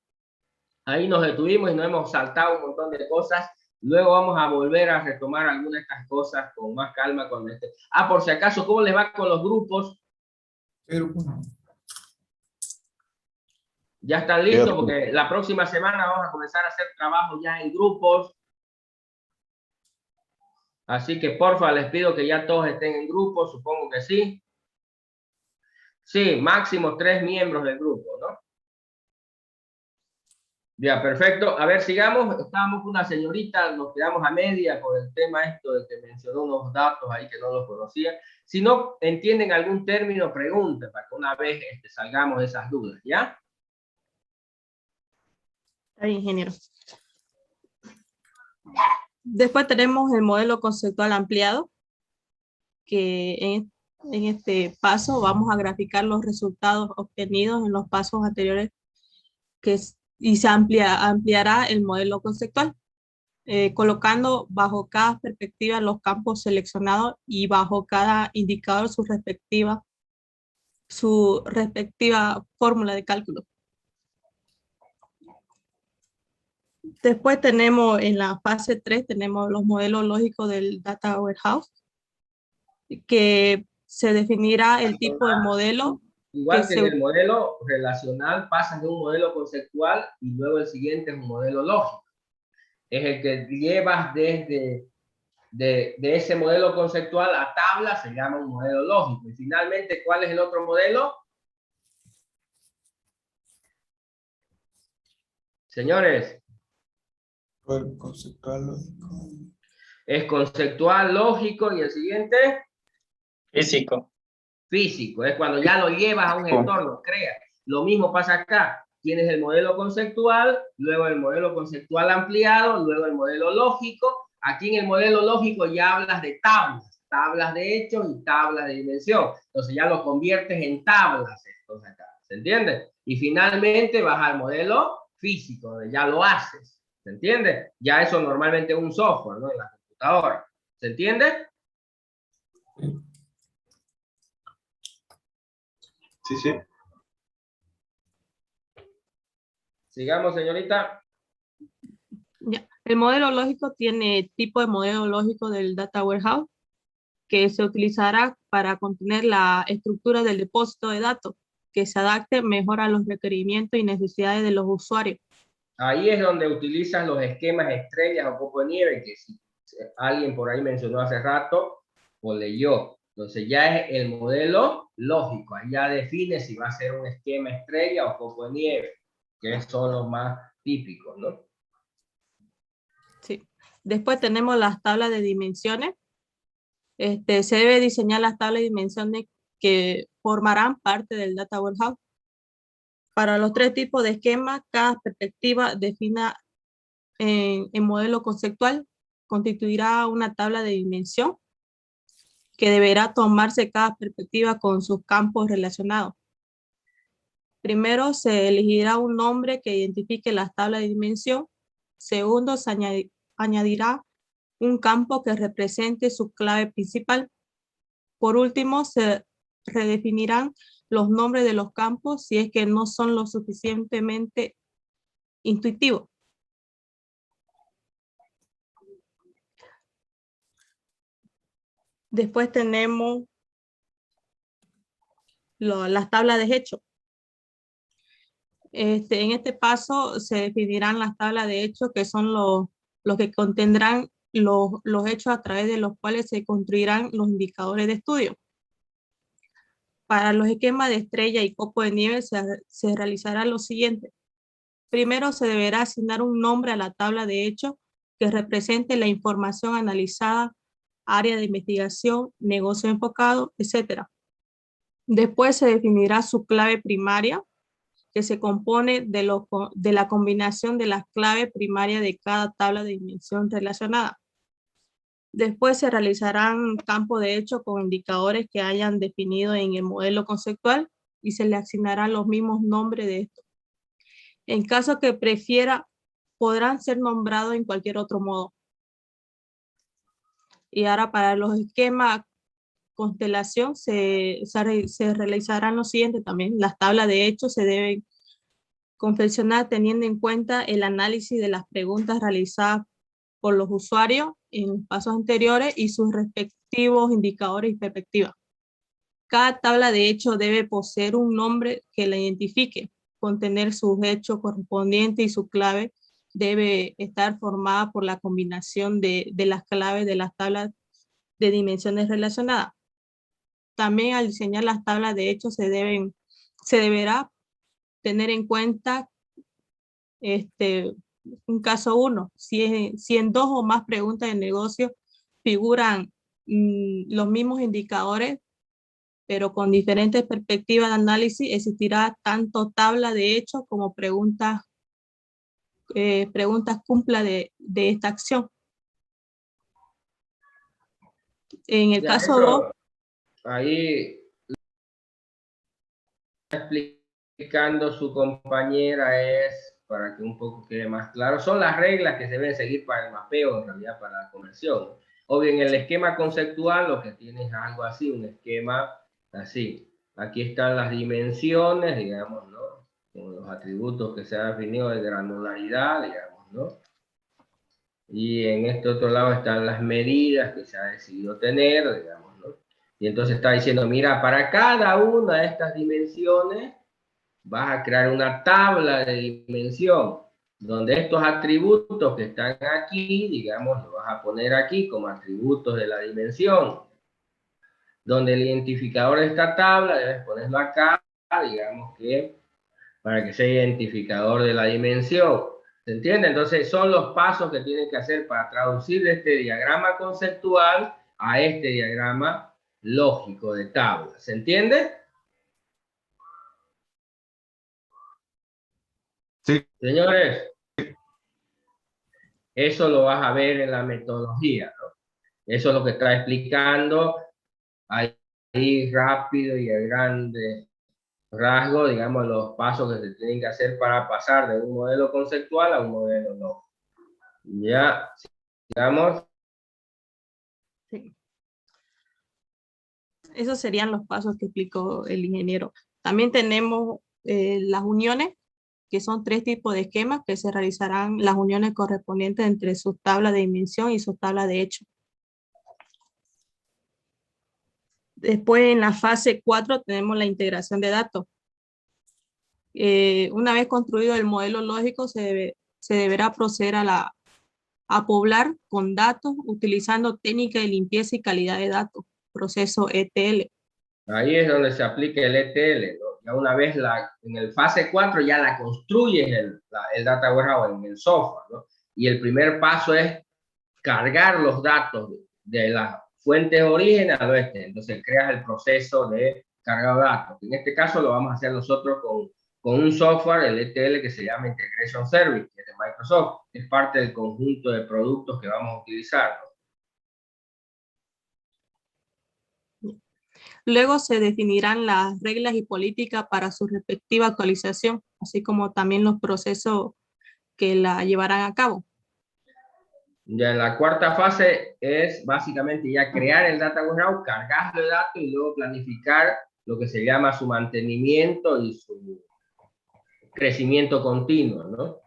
ahí nos detuvimos y nos hemos saltado un montón de cosas. Luego vamos a volver a retomar algunas de estas cosas con más calma. Por si acaso, ¿cómo les va con los grupos? ¿Ya están listos? Porque la próxima semana vamos a comenzar a hacer trabajo ya en grupos. Así que, porfa, les pido que ya todos estén en grupos, supongo que sí. Sí, máximo 3 miembros del grupo, ¿no? Ya, perfecto. A ver, sigamos. Estábamos con una señorita, nos quedamos a media por el tema esto de que mencionó unos datos ahí que no los conocía. Si no entienden algún término, pregunten para que una vez salgamos de esas dudas, ¿ya? Está bien, ingeniero. Después tenemos el modelo conceptual ampliado, que en este paso vamos a graficar los resultados obtenidos en los pasos anteriores y se ampliará el modelo conceptual, colocando bajo cada perspectiva los campos seleccionados y bajo cada indicador su respectiva fórmula de cálculo. Después tenemos en la fase 3, tenemos los modelos lógicos del Data Warehouse, que se definirá el tipo de modelo. Igual que en el modelo relacional pasas de un modelo conceptual y luego el siguiente es un modelo lógico. Es el que llevas desde de ese modelo conceptual a tabla, se llama un modelo lógico. Y finalmente, ¿cuál es el otro modelo? Señores. Conceptual lógico. Es conceptual, lógico, y el siguiente. Físico. Físico, es cuando ya lo llevas a un entorno, creas. Lo mismo pasa acá. Tienes el modelo conceptual, luego el modelo conceptual ampliado, luego el modelo lógico, Aquí en el modelo lógico ya hablas de tablas, tablas de hechos y tablas de dimensión. Entonces ya lo conviertes en tablas estos acá, ¿se entiende? Y finalmente vas al modelo físico, donde ya lo haces, ¿se entiende? Ya eso normalmente es un software, ¿no? En la computadora, ¿se entiende? Sí, sí. Sigamos, señorita. Ya. El modelo lógico tiene tipo de modelo lógico del Data Warehouse que se utilizará para contener la estructura del depósito de datos que se adapte mejor a los requerimientos y necesidades de los usuarios. Ahí es donde utilizan los esquemas estrellas o copo de nieve, que si alguien por ahí mencionó hace rato o leyó. Entonces ya es el modelo lógico, ahí ya define si va a ser un esquema estrella o copo de nieve, que son los más típicos, ¿no? Sí. Después tenemos las tablas de dimensiones. Se debe diseñar las tablas de dimensiones que formarán parte del Data Warehouse. Para los tres tipos de esquemas, cada perspectiva defina en modelo conceptual constituirá una tabla de dimensión que deberá tomarse cada perspectiva con sus campos relacionados. Primero, se elegirá un nombre que identifique las tablas de dimensión. Segundo, se añadirá un campo que represente su clave principal. Por último, se redefinirán los nombres de los campos si es que no son lo suficientemente intuitivos. Después tenemos las tablas de hechos. En este paso se definirán las tablas de hechos que son los que contendrán los hechos a través de los cuales se construirán los indicadores de estudio. Para los esquemas de estrella y copo de nieve se realizará lo siguiente. Primero se deberá asignar un nombre a la tabla de hechos que represente la información analizada, área de investigación, negocio enfocado, etc. Después se definirá su clave primaria, que se compone de la combinación de las claves primarias de cada tabla de dimensión relacionada. Después se realizarán campos de hecho con indicadores que hayan definido en el modelo conceptual y se le asignarán los mismos nombres de estos. En caso que prefiera, podrán ser nombrados en cualquier otro modo. Y ahora para los esquemas constelación se realizarán lo siguiente también. Las tablas de hechos se deben confeccionar teniendo en cuenta el análisis de las preguntas realizadas por los usuarios en pasos anteriores y sus respectivos indicadores y perspectivas. Cada tabla de hechos debe poseer un nombre que la identifique, contener sus hechos correspondientes y su clave debe estar formada por la combinación de las claves de las tablas de dimensiones relacionadas. También al diseñar las tablas de hechos se deberá tener en cuenta un caso 1, si en 2 o más preguntas de negocio figuran los mismos indicadores, pero con diferentes perspectivas de análisis, existirá tanto tabla de hechos como preguntas cumpla de esta acción. En el Ya, caso 2, ahí explicando su compañera es, para que un poco quede más claro, son las reglas que se deben seguir para el mapeo, en realidad para la conversión. O bien el esquema conceptual, lo que tiene es algo así, un esquema así. Aquí están las dimensiones, digamos, ¿no? Con los atributos que se ha definido de granularidad, digamos, ¿no? Y en este otro lado están las medidas que se ha decidido tener, digamos, ¿no? Y entonces está diciendo, mira, para cada una de estas dimensiones vas a crear una tabla de dimensión, donde estos atributos que están aquí, digamos, los vas a poner aquí como atributos de la dimensión. Donde el identificador de esta tabla, debes ponerlo acá, digamos que, para que sea identificador de la dimensión. ¿Se entiende? Entonces son los pasos que tienen que hacer para traducir este diagrama conceptual a este diagrama lógico de tabla. ¿Se entiende? Sí. Señores, Eso lo vas a ver en la metodología, ¿no? Eso es lo que está explicando ahí rápido y a grande rasgo, digamos, los pasos que se tienen que hacer para pasar de un modelo conceptual a un modelo no. Ya, digamos. Sí. Esos serían los pasos que explicó el ingeniero. También tenemos las uniones, que son 3 tipos de esquemas que se realizarán las uniones correspondientes entre sus tablas de dimensión y sus tablas de hecho. Después, en la fase 4, tenemos la integración de datos. Una vez construido el modelo lógico, se deberá proceder a poblar con datos utilizando técnicas de limpieza y calidad de datos, proceso ETL. Ahí es donde se aplica el ETL, ¿no? Ya una vez en el fase 4 ya la construyes el Data Warehouse en el software, ¿no? Y el primer paso es cargar los datos de las fuentes de origen al oeste. Entonces creas el proceso de cargado de datos. En este caso lo vamos a hacer nosotros con un software, el ETL, que se llama Integration Service, que es de Microsoft. Es parte del conjunto de productos que vamos a utilizar, ¿no? Luego se definirán las reglas y políticas para su respectiva actualización, así como también los procesos que la llevarán a cabo. Ya en la cuarta fase es básicamente ya crear el Data Warehouse, cargarlo de datos y luego planificar lo que se llama su mantenimiento y su crecimiento continuo, ¿no?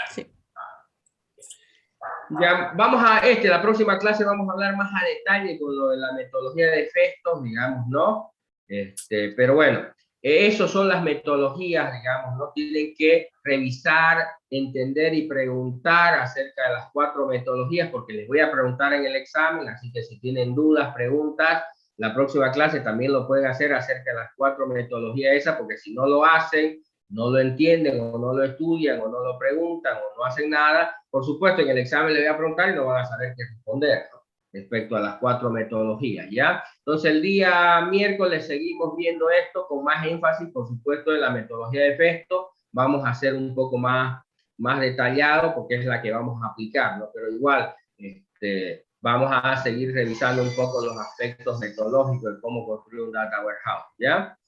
Sí. Ya vamos a la próxima clase vamos a hablar más a detalle con lo de la metodología de efectos, digamos, ¿no? Pero bueno, esas son las metodologías, digamos, ¿no? Tienen que revisar, entender y preguntar acerca de las 4 metodologías, porque les voy a preguntar en el examen, así que si tienen dudas, preguntas, la próxima clase también lo pueden hacer acerca de las 4 metodologías esas, porque si no lo hacen, no lo entienden o no lo estudian o no lo preguntan o no hacen nada, por supuesto en el examen le voy a preguntar y no van a saber qué responder, ¿no? Respecto a las 4 metodologías, ¿ya? Entonces el día miércoles seguimos viendo esto con más énfasis, por supuesto, de la metodología de efecto. Vamos a hacer un poco más detallado porque es la que vamos a aplicar, ¿no? Pero igual, vamos a seguir revisando un poco los aspectos metodológicos de cómo construir un Data Warehouse, ¿ya?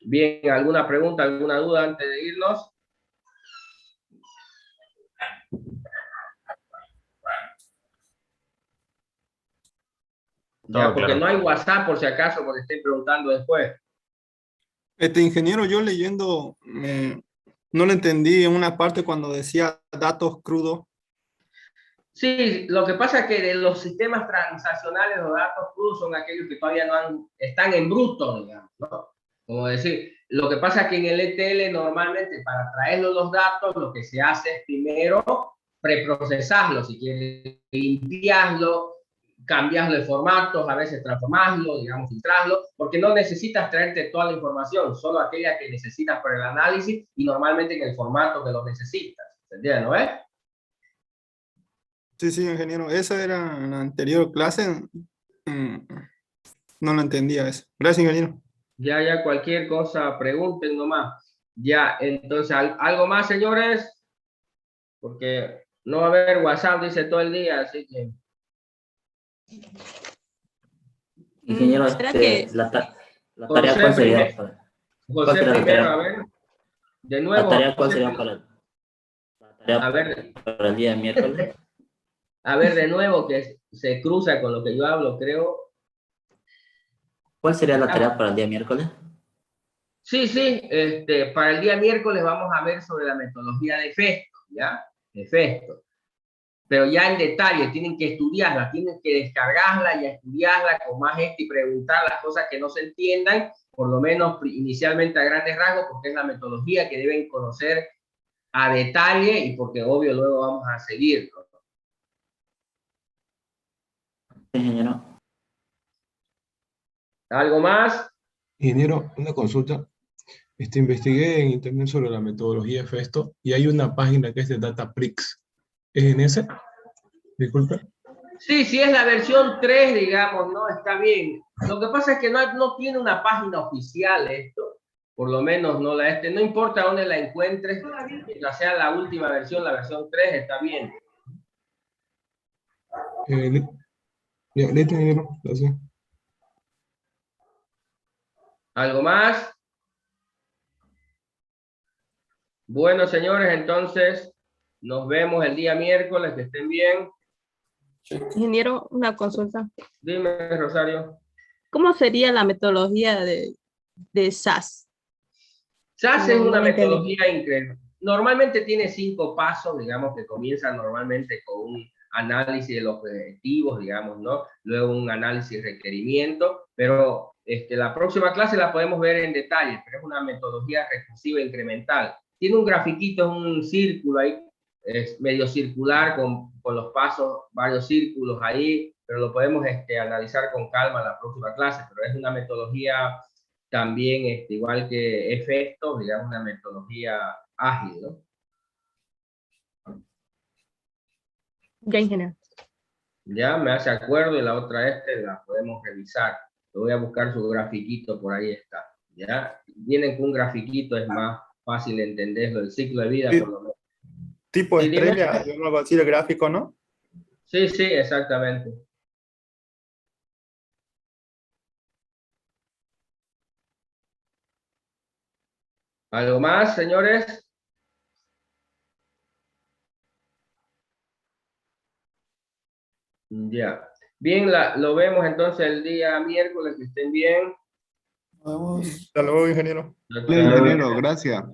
Bien, ¿alguna pregunta, alguna duda antes de irnos? Ya, porque no hay WhatsApp por si acaso, porque estén preguntando después. Ingeniero, yo leyendo, no lo entendí en una parte cuando decía datos crudos. Sí, lo que pasa es que de los sistemas transaccionales los datos crudos son aquellos que todavía están en bruto, digamos, ¿no? Como decir, lo que pasa es que en el ETL normalmente para traer los datos lo que se hace es primero preprocesarlo, si quieres limpiarlo, cambiarlo de formatos, a veces transformarlo, digamos, filtrarlo, porque no necesitas traerte toda la información, solo aquella que necesitas para el análisis y normalmente en el formato que lo necesitas. ¿Se entiende, no es? Sí, ingeniero. Esa era en la anterior clase. No lo entendía eso. Gracias, ingeniero. Ya, cualquier cosa, pregunten nomás. Ya, entonces, ¿algo más, señores? Porque no va a haber WhatsApp, dice todo el día, así que... Ingeniero, la tarea cuál sería para... José primero, a ver. De nuevo. ¿La tarea cuál sería para el día de miércoles? A ver, de nuevo, que se cruza con lo que yo hablo, creo. ¿Cuál sería la tarea para el día miércoles? Sí, para el día miércoles vamos a ver sobre la metodología de efectos, ¿ya? Efectos. Pero ya en detalle, tienen que estudiarla, tienen que descargarla y estudiarla con más gente y preguntar las cosas que no se entiendan, por lo menos inicialmente a grandes rasgos, porque es la metodología que deben conocer a detalle y porque obvio luego vamos a seguir, ¿no? Ingeniero. ¿Algo más? Ingeniero, una consulta. Investigué en internet sobre la metodología de Festo y hay una página que es de Databricks. ¿Es en ese? Disculpe. Sí, es la versión 3, digamos, ¿no? Está bien. Lo que pasa es que no tiene una página oficial esto. por lo menos no la no importa dónde la encuentres, que sea la última versión, la versión 3, está bien. Ya, listo, ingeniero. Gracias. ¿Algo más? Bueno, señores, entonces nos vemos el día miércoles, que estén bien. Ingeniero, una consulta. Dime, Rosario. ¿Cómo sería la metodología de SAS? SAS es No, una no entendí. metodología increíble. Normalmente tiene 5 pasos, digamos, que comienza normalmente con un análisis de los objetivos, digamos, ¿no? Luego un análisis de requerimiento, pero la próxima clase la podemos ver en detalle, pero es una metodología recursiva incremental. Tiene un grafiquito, un círculo ahí, es medio circular con los pasos, varios círculos ahí, pero lo podemos analizar con calma en la próxima clase, pero es una metodología también, igual que efectos, digamos, una metodología ágil, ¿no? Ya, ingeniero. Ya me hace acuerdo y la otra la podemos revisar. Lo voy a buscar su grafiquito, por ahí está. Ya vienen con un grafiquito, es más fácil entenderlo, el ciclo de vida, Sí. por lo menos. Tipo Sí, dime. estrella, algo así, el gráfico, ¿no? Sí, sí, exactamente. ¿Algo más, señores? Ya. Bien, lo vemos entonces el día miércoles, que estén bien. Hasta luego, ingeniero. Chao, Hola, chao. ingeniero, gracias.